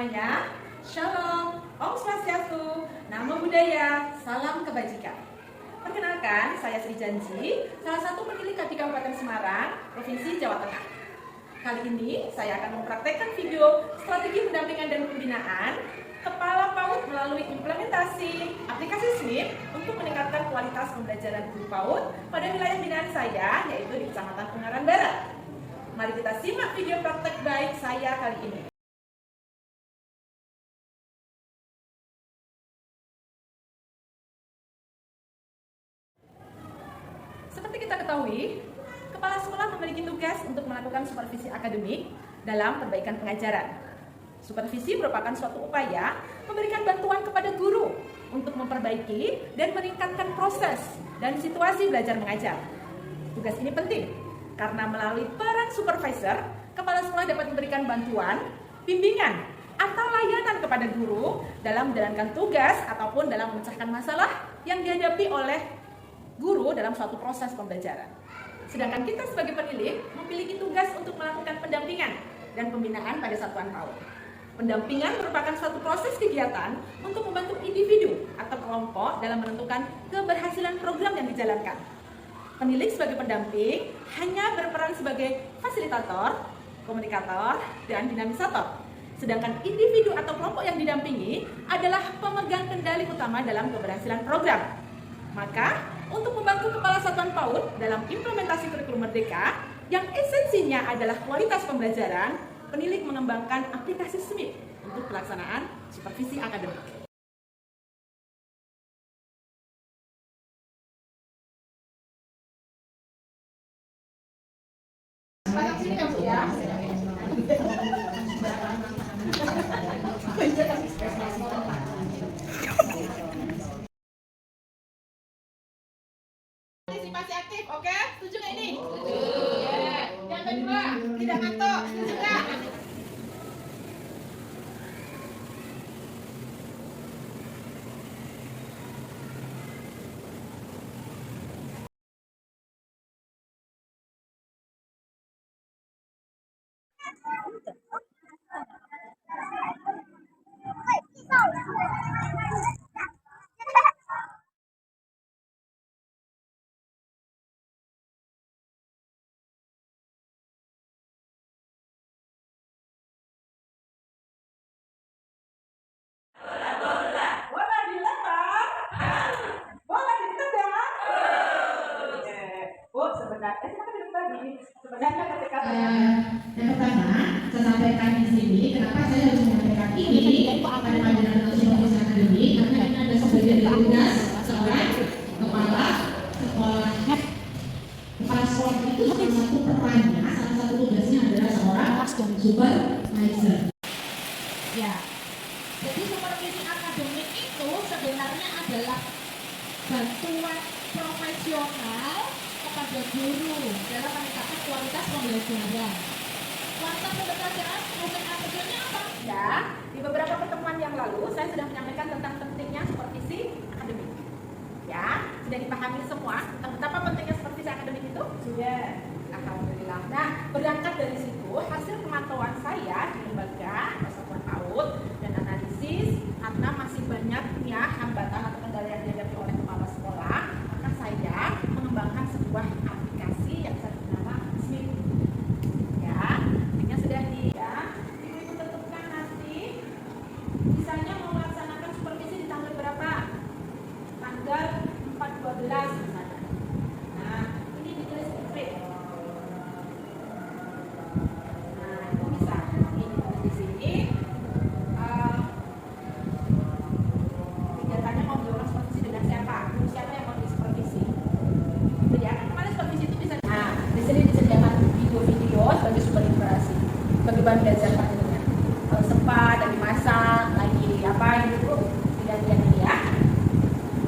semuanya. Shalom, Om Swastiastu, Namo Buddhaya, salam kebajikan. Perkenalkan, saya Sri Janji, salah satu penilik di Kabupaten Semarang, Provinsi Jawa Tengah. Kali ini saya akan mempraktekkan video strategi pendampingan dan pembinaan Kepala PAUD melalui implementasi aplikasi SMIP untuk meningkatkan kualitas pembelajaran guru PAUD pada wilayah binaan saya, yaitu di Kecamatan Ungaran Barat. Mari kita simak video praktek baik saya kali ini. Seperti kita ketahui, kepala sekolah memiliki tugas untuk melakukan supervisi akademik dalam perbaikan pengajaran. Supervisi merupakan suatu upaya memberikan bantuan kepada guru untuk memperbaiki dan meningkatkan proses dan situasi belajar mengajar. Tugas ini penting karena melalui peran supervisor, kepala sekolah dapat memberikan bantuan, bimbingan, atau layanan kepada guru dalam menjalankan tugas ataupun dalam memecahkan masalah yang dihadapi oleh guru dalam suatu proses pembelajaran. Sedangkan kita sebagai penilik memiliki tugas untuk melakukan pendampingan dan pembinaan pada satuan PAUD. Pendampingan merupakan suatu proses kegiatan untuk membantu individu atau kelompok dalam menentukan keberhasilan program yang dijalankan. Penilik sebagai pendamping hanya berperan sebagai fasilitator, komunikator, dan dinamisator. Sedangkan individu atau kelompok yang didampingi adalah pemegang kendali utama dalam keberhasilan program. Maka, untuk membantu Kepala Satuan PAUD dalam implementasi kurikulum Merdeka, yang esensinya adalah kualitas pembelajaran, penilik mengembangkan aplikasi SMIP untuk pelaksanaan supervisi akademik. Partisipasi aktif, oke? Setuju nggak ini? Setuju. Yeah. Yang kedua, tidak ngantuk, setuju nggak? Bola dilempar, bola ditendang. Oh, sebenarnya ketika yang pertama, saya sampaikan di sini, kenapa saya harus menyampaikan ini pada pelajaran supervisi akademik, karena ini ada sebagian dari tugas seorang kepala sekolah. Kepala sekolah itu salah satu perannya, salah satu tugasnya adalah seorang supervisor. Ya, jadi supervisi akademik itu sebenarnya adalah bantuan profesional kepada guru dalam meningkatkan kualitas pembelajaran. Kualitas pembelajaran fungsi akademiknya apa? Ya, di beberapa pertemuan yang lalu saya sudah menyampaikan tentang pentingnya supervisi akademik. Ya, sudah dipahami semua tentang betapa pentingnya supervisi akademik itu? Sudah. Alhamdulillah. Nah, berangkat dari situ, hasil pemantauan saya di lembaga Persatuan PAUD dan analisis karena masih banyaknya hambatan atau kendala yang dihadapi oleh kepala sekolah, maka saya mengembangkan sebuah aplikasi yang saya bernama SMIP. Ya, ini sudah ibu tentukan nanti misalnya mau melaksanakan supervisi di tanggal berapa? Tanggal 4/12 misalnya. Nah, ini ditulis di print. Nah, itu bisa ini ditulis di sini. Kegiatannya mau dilakukan supervisi dengan siapa? Siapa yang mau disupervisi? Gitu ya. Kemarin supervisi itu bisa. Nah, di sini disediakan video-video sebagai sumber inspirasi, sebagai bahan belajar praktiknya. Kalau sempat lagi masak, lagi apa itu tidak ini ya.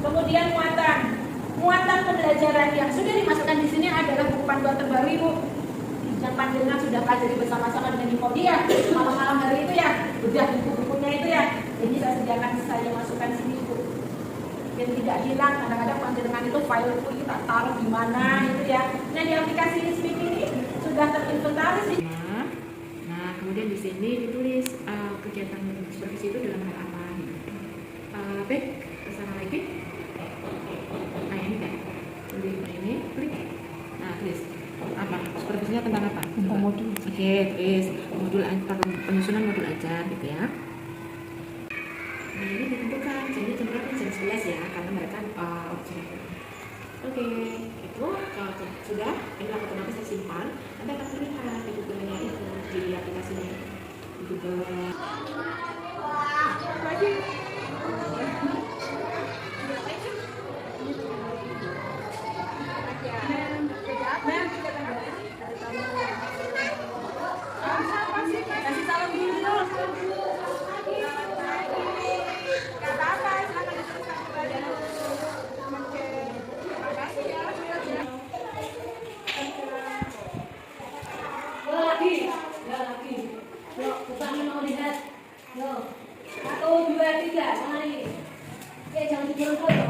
Kemudian muatan pembelajaran yang sudah dimasukkan di sini adalah buku panduan terbaru Ibu. Yang panjenengan sudah pelajari bersama-sama dengan Nikodia malam-malam hari itu ya. Udah buku-bukunya itu ya. Jadi saya masukkan sini Ibu. Dan tidak hilang, kadang-kadang panjenengan itu file itu kita taruh di mana itu ya. Nah, di aplikasi SMIP ini sudah terinventaris. Nah, kemudian di sini ditulis kegiatan supervisi itu dalam hal apa. Baik, ke sana lagi. Nah ini kan, ini klik. Nah tulis apa? Supervisinya tentang apa? Tentang modul. Oke, tulis modul penyusunan modul ajar gitu ya. Nah ini ditentukan jamnya jam berapa? Jam 11 ya, karena mereka original. Oke, itu kalau sudah ini otomatis saya simpan. Nanti akan terlihat di Google-nya itu di aplikasinya di Google. Lagi. Kasih salam dulu. Lagi. Yuk, bukan mau lihat. Yuk. 1, 2, 3, mari. Oke, jangan dikurung foto.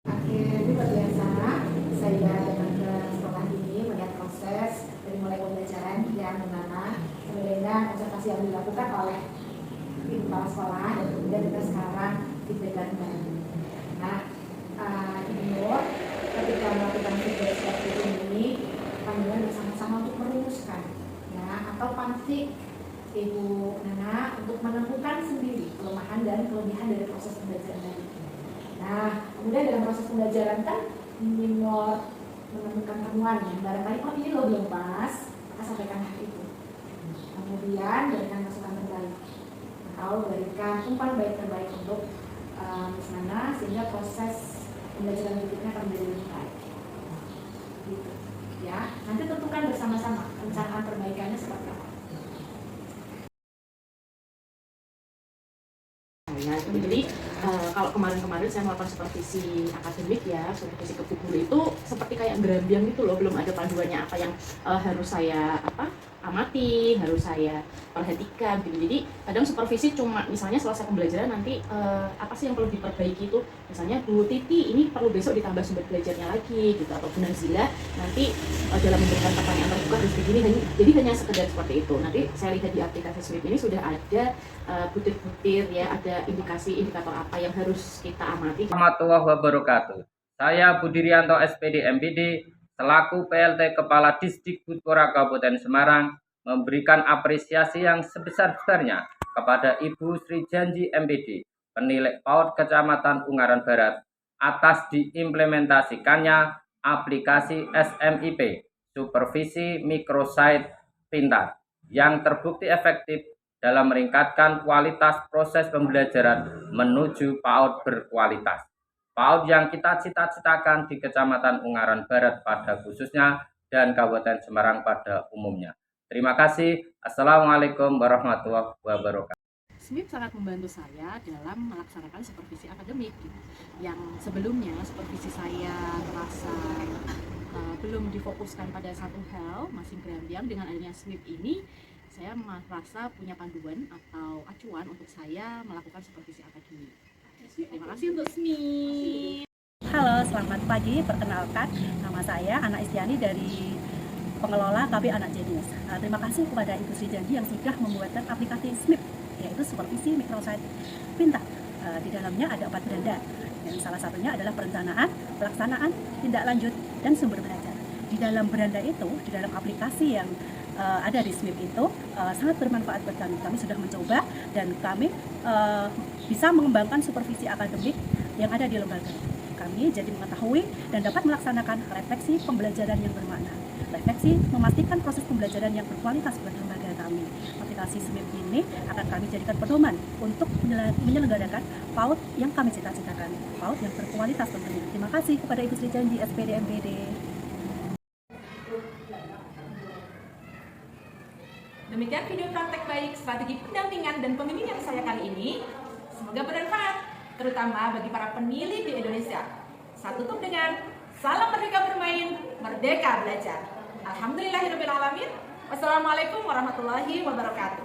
Akhirnya luar biasa, saya datang ke sekolah ini melihat proses dari mulai pembelajaran yang mana kemudian observasi yang dilakukan oleh tim kepala sekolah dan kemudian kita sekarang feedback baru. Nah, ini ketika melakukan feedback seperti ini, panduan bersama-sama untuk merumuskan, ya, atau pantik Ibu Nana untuk menemukan sendiri kelemahan dan kelebihan dari proses pembelajaran tadi. Nah, kemudian dalam proses pembelajaran kan minor menemukan temuan yang barangkali ini lo belum pas, maka sampaikan hal itu. Kemudian berikan masukan terbaik atau berikan umpan baik terbaik untuk sana sehingga proses pembelajaran berikutnya akan menjadi lebih baik. Gitu. Ya, nanti tentukan bersama-sama rencana perbaikannya seperti apa. Ya, jadi kalau kemarin-kemarin saya melakukan supervisi akademik ya, supervisi ke guru itu seperti kayak gerambiang gitu loh, belum ada panduannya apa yang harus saya amati, harus saya perhatikan gitu. Jadi kadang supervisi cuma misalnya selesai pembelajaran nanti apa sih yang perlu diperbaiki itu, misalnya Bu Titi ini perlu besok ditambah sumber belajarnya lagi gitu, atau Bu Nazila nanti dalam memberikan pertanyaan terbuka harus begini. Jadi hanya sekedar seperti itu. Nanti saya lihat di aplikasi Smip ini sudah ada butir-butir ya, ada indikator apa yang harus kita amati. Warahmatullahi wabarakatuh. Saya Budirianto SPD MPD selaku PLT Kepala Disdikbudpora Kabupaten Semarang memberikan apresiasi yang sebesar-besarnya kepada Ibu Sri Janji MPD, penilik PAUD Kecamatan Ungaran Barat, atas diimplementasikannya aplikasi SMIP, Supervisi Microsite Pintar, yang terbukti efektif dalam meningkatkan kualitas proses pembelajaran menuju PAUD berkualitas. PAUD yang kita cita-citakan di Kecamatan Ungaran Barat pada khususnya dan Kabupaten Semarang pada umumnya. Terima kasih. Assalamualaikum warahmatullahi wabarakatuh. SMIP sangat membantu saya dalam melaksanakan supervisi akademik yang sebelumnya supervisi saya merasa belum difokuskan pada satu hal, masih gerambiang. Dengan adanya SMIP ini saya merasa punya panduan atau acuan untuk saya melakukan supervisi akademik. Terima kasih untuk SMIP. Halo, selamat pagi. Perkenalkan, nama saya Ana Istiani dari pengelola KB Anak Jenius. Terima kasih kepada Ibu Sri Janji yang sudah membuatkan aplikasi SMIP, yaitu Supervisi Microsite Pintar. Di dalamnya ada 4 beranda, yang salah satunya adalah perencanaan, pelaksanaan, tindak lanjut, dan sumber belajar. Di dalam beranda itu, di dalam aplikasi yang ada di SMIP itu sangat bermanfaat buat kami. Kami sudah mencoba dan kami bisa mengembangkan supervisi akademik yang ada di lembaga. Kami jadi mengetahui dan dapat melaksanakan refleksi pembelajaran yang bermakna. Refleksi memastikan proses pembelajaran yang berkualitas buat lembaga kami. Aplikasi SMIP ini akan kami jadikan pedoman untuk menyelenggarakan PAUD yang kami cita-citakan. PAUD yang berkualitas tentunya. Terima kasih kepada Ibu Sri Janji SPD MPD. Demikian video praktek baik strategi pendampingan dan pembimbingan saya kali ini. Semoga bermanfaat, terutama bagi para penilai di Indonesia. Saya tutup dengan salam merdeka bermain, merdeka belajar. Alhamdulillahirrahmanirrahim. Wassalamualaikum warahmatullahi wabarakatuh.